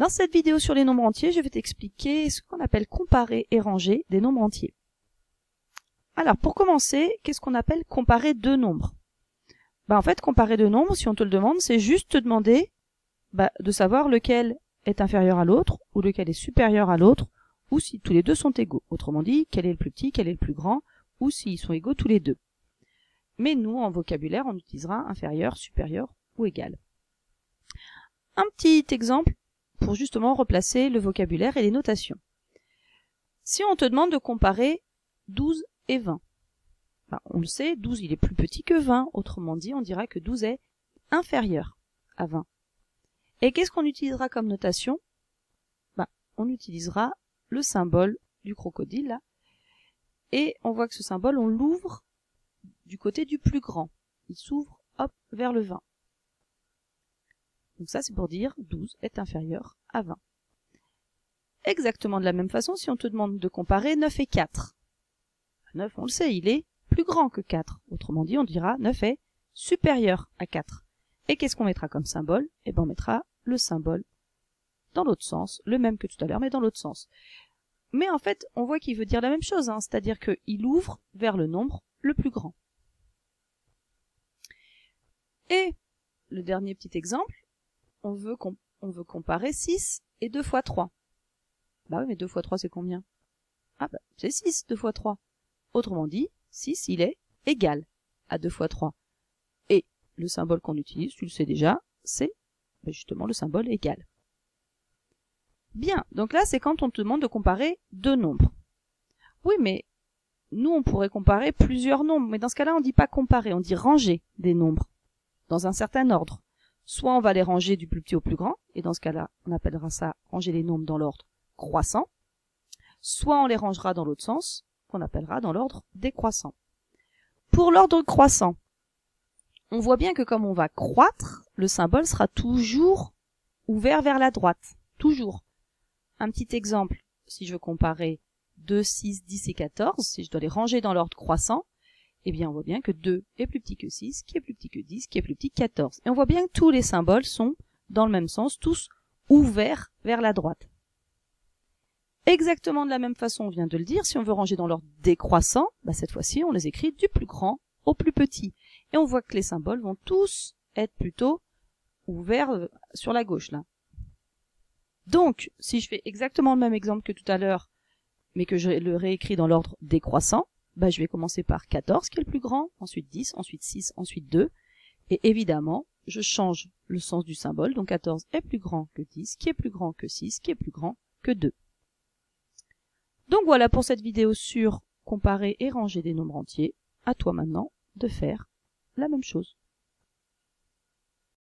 Dans cette vidéo sur les nombres entiers, je vais t'expliquer ce qu'on appelle comparer et ranger des nombres entiers. Alors, pour commencer, qu'est-ce qu'on appelle comparer deux nombres? En fait, comparer deux nombres, si on te le demande, c'est juste te demander de savoir lequel est inférieur à l'autre, ou lequel est supérieur à l'autre, ou si tous les deux sont égaux. Autrement dit, quel est le plus petit, quel est le plus grand, ou s'ils sont égaux tous les deux. Mais nous, en vocabulaire, on utilisera inférieur, supérieur ou égal. Un petit exemple pour justement replacer le vocabulaire et les notations. Si on te demande de comparer 12 et 20, on le sait, 12 il est plus petit que 20, autrement dit, on dira que 12 est inférieur à 20. Et qu'est-ce qu'on utilisera comme notation? On utilisera le symbole du crocodile, là, et on voit que ce symbole, on l'ouvre du côté du plus grand. Il s'ouvre, hop, vers le 20. Donc ça, c'est pour dire 12 est inférieur à 20. Exactement de la même façon, si on te demande de comparer 9 et 4. 9, on le sait, il est plus grand que 4. Autrement dit, on dira 9 est supérieur à 4. Et qu'est-ce qu'on mettra comme symbole? On mettra le symbole dans l'autre sens, le même que tout à l'heure, mais dans l'autre sens. Mais en fait, on voit qu'il veut dire la même chose, c'est-à-dire qu'il ouvre vers le nombre le plus grand. Et le dernier petit exemple, on veut comparer 6 et 2 fois 3. Oui, mais 2 fois 3, c'est combien? C'est 6, 2 fois 3. Autrement dit, 6, il est égal à 2 fois 3. Et le symbole qu'on utilise, tu le sais déjà, c'est justement le symbole égal. Bien, donc là, c'est quand on te demande de comparer deux nombres. Oui, mais nous, on pourrait comparer plusieurs nombres, mais dans ce cas-là, on ne dit pas comparer, on dit ranger des nombres dans un certain ordre. Soit on va les ranger du plus petit au plus grand, et dans ce cas-là, on appellera ça ranger les nombres dans l'ordre croissant, soit on les rangera dans l'autre sens, qu'on appellera dans l'ordre décroissant. Pour l'ordre croissant, on voit bien que comme on va croître, le symbole sera toujours ouvert vers la droite, toujours. Un petit exemple, si je veux comparer 2, 6, 10 et 14, si je dois les ranger dans l'ordre croissant, on voit bien que 2 est plus petit que 6, qui est plus petit que 10, qui est plus petit que 14. Et on voit bien que tous les symboles sont dans le même sens, tous ouverts vers la droite. Exactement de la même façon, on vient de le dire, si on veut ranger dans l'ordre décroissant, cette fois-ci, on les écrit du plus grand au plus petit. Et on voit que les symboles vont tous être plutôt ouverts sur la gauche, là. Donc, si je fais exactement le même exemple que tout à l'heure, mais que je le réécris dans l'ordre décroissant, je vais commencer par 14 qui est le plus grand, ensuite 10, ensuite 6, ensuite 2, et évidemment, je change le sens du symbole, donc 14 est plus grand que 10, qui est plus grand que 6, qui est plus grand que 2. Donc voilà pour cette vidéo sur comparer et ranger des nombres entiers. À toi maintenant de faire la même chose.